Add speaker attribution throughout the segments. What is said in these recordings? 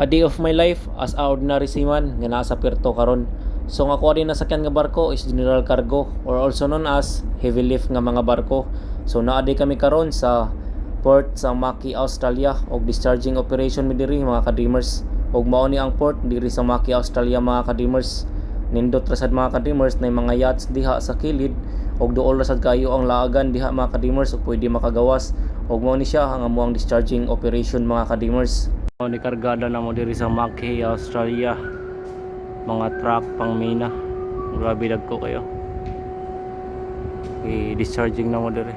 Speaker 1: A day of my life as a ordinary seaman nga nasa Puerto karon. So nga ako rin nasakyan nga barko is general cargo or also known as heavy lift nga mga barko. So naadi kami karon sa port sa Maki, Australia og discharging operation mi diri mga kadreamers. Og mao ni ang port diri sa Maki, Australia mga kadreamers. Nindot ra sad mga kadreamers na mga yachts diha sa kilid og duol ra sad kayo ang laagan diha mga kadreamers ug pwede makagawas. Og mao ni siya ang amuang discharging operation mga kadreamers. Ni kargada na mo diri sa Maki, Australia. Mga truck pang mina. Grabe dagko kayo. I-discharging na mo diri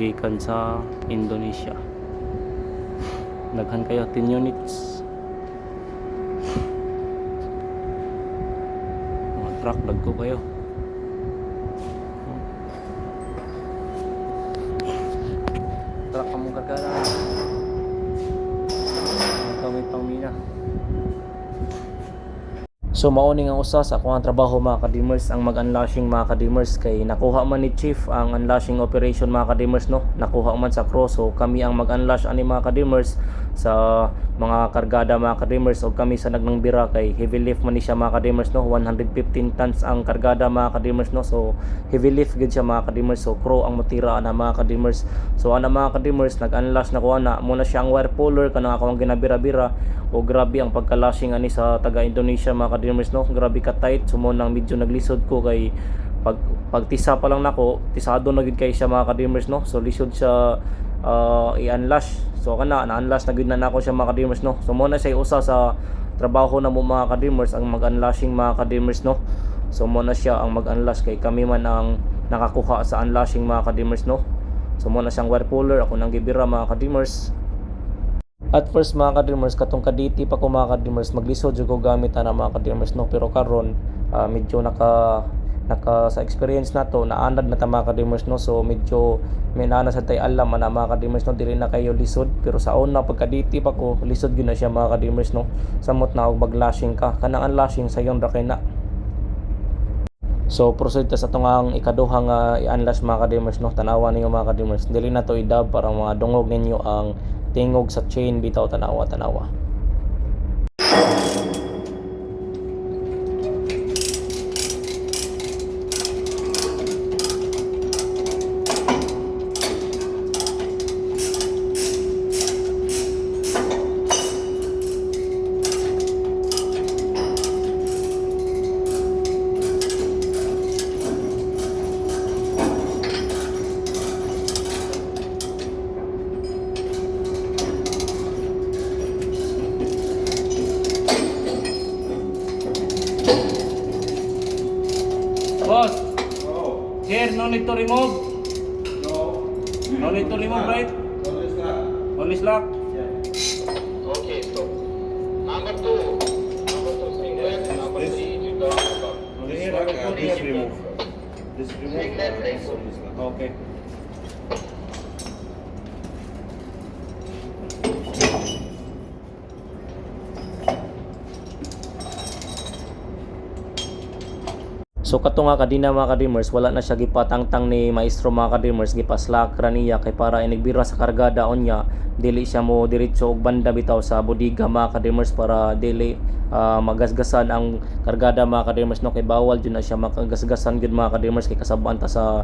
Speaker 1: gikan sa Indonesia. Daghan kayo 10 units. Mga truck dagko kayo. Truck kamong kargada. Kami pang mina. So mao ni nga usa sa akong trabaho mga kadreamers ang mag-unlashing mga kadreamers kay nakuha man ni Chief ang unlashing operation mga kadreamers no. Nakuha man sa crew so kami ang mag-unlash ani mga kadreamers sa mga kargada mga kadreamers o kami sa nagnang bira kay heavy lift man ni siya mga kadreamers no. 115 tons ang kargada mga kadreamers no. So heavy lift gid siya mga kadreamers so crew ang motira ana mga kadreamers. So ana mga kadreamers nag-unlash na ko ana muna siya ang wire puller kanang ako ang ginabira-bira. O grabe ang pagkalashing ani sa taga Indonesia mga kadreamers no. Grabe ka tight sumo nang medyo naglisod ko kay pagtisa pa lang nako tisado na gid kay siya mga kadreamers no. So lisod siya i-unlash. So kana na-unlash na gid na nako siya mga kadreamers no. So mo na siya usa sa trabaho na mo mga kadreamers ang mag-unlashing mga kadreamers no. So mo na siya ang mag-unlash kay kami man ang nakakuha sa unlashing mga kadreamers no. So mo na siyang wire puller ako nang gibira mga kadreamers. At first mga kadreamers katong kaditi pa ko mga kadreamers maglisod jud ko gamit ana mga kadreamers no pero karon medyo naka sa experience nato naanad na ta mga kadreamers no so medyo may naana sa tay alam ana mga kadreamers no dili na kayo lisod pero sa una pagkaditi pa ko lisod gyud na siya mga kadreamers no samot na og maglashing ka kanang unlashing sayon ra kay na. So proceed ta sa tungang ikaduha nga i-unlash mga kadreamers no tanawa ninyo mga kadreamers dili na to idab para mga dungog ninyo ang tingog sa chain bitaw tanawa. Boss, here no need to remove. No need to remove, right? Only slack.
Speaker 2: Okay, so number two singlet, number three juga.
Speaker 1: This remove. This
Speaker 2: Singlet, remove.
Speaker 1: Okay. So kato nga kadina mga kadreamers wala na siya gipatangtang ni maestro mga kadreamers gipaslak ra niya kay para inigbira sa kargada onya dili siya mo diretso og banda bitaw sa bodega mga kadreamers para dili magasgasan ang kargada mga kadreamers no kay bawal jud na siya makagasgasan gud mga kadreamers kay kasabaan ta sa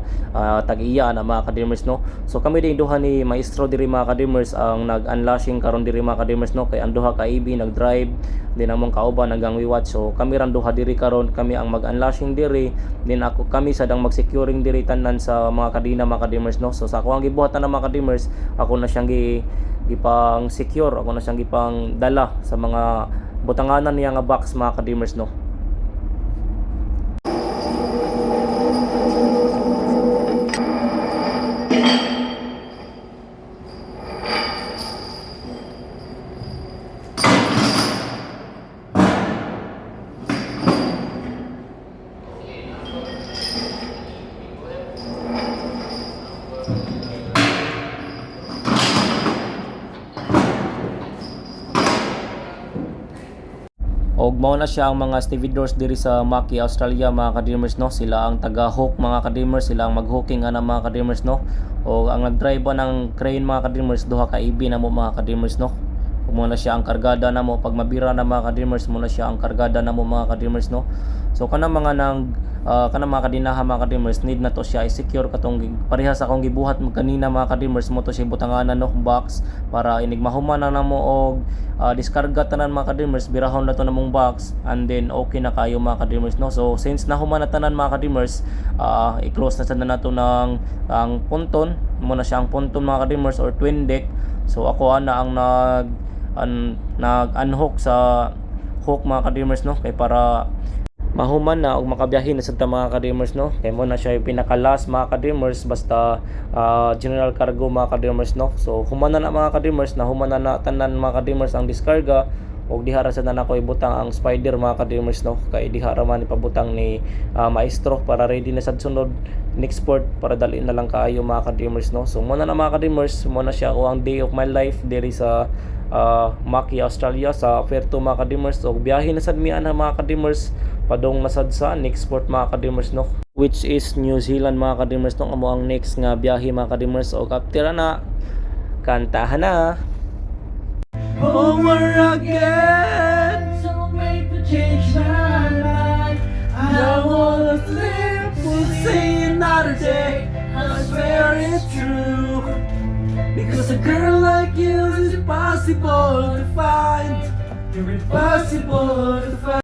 Speaker 1: tag-iya na mga kadreamers no. So kami din duha ni maestro diri mga kadreamers ang nag-unlashing karon diri mga kadreamers no kay ang duha ka IB nag-drive din among kauban nagang wiwat so kami ran duha diri karon kami ang mag-unlashing diri din ako kami sadang mag-securing diri tanan sa mga kadina mga kadreamers no. So sa ako ang gibuhatan ng mga kadreamers ako na siyang gipang secure ako na siyang gipang dala sa mga butanganan niya nga box mga kadreamers no. Og mao na siya ang mga stevedores diri sa Maki, Australia mga kadreamers no. Sila ang taga-hook mga kadreamers, sila ang mag-hooking ana mga kadreamers no. O ang nag-drive ng crane mga kadreamers duha ka IB na mo mga kadreamers no. muna siya ang kargada na mo. Pag mabira na mga kadreamers, muna siya ang kargada na mo mga kadreamers, no. So kanang mga kanang mga kadinaha mga kadreamers, need na to siya i-secure katong parehas akong gibuhat kanina mga kadreamers, mo to siya butanganan no box para inig mahuman na namo og diskarga tanan mga kadreamers, birahon na to namong box, and then okay na kayo mga kadreamers, no. So since nahuman na tanan mga kadreamers, i-close na sad na nato ng ang ponton, muna siya ang ponton mga kadreamers or twin deck. So ako ana ang nag-unhook sa hook mga kadreamers, no, kay para mahuman na og makabiyahe na sa mga kadreamers, no. Kay mo na siya yung pinaka last mga kadreamers, basta general cargo mga kadreamers, no. So human na mga kadreamers, na human na tanan mga kadreamers ang diskarga, og dihara sa na ko ibutang ang spider mga kadreamers, no. Kay dihara man ipabutang ni maestro para ready na sad sunod next port para dali na lang kaayo mga kadreamers, no. So mo na mga kadreamers, mo na siya o ang day of my life diri sa Maki, Australia sa Fair 2 mga kadreamers. So biyahe na sad mi ana mga kadreamers, padong nasad sa next port mga kadreamers, no, which is New Zealand mga kadreamers, no. Amo ang next nga biyahe mga kadreamers. O kaptira na kantahan na
Speaker 3: over again, so make the change my life. I wanna live, we'll see another day. I swear it's true, because a girl like you is impossible to find. You're impossible to find.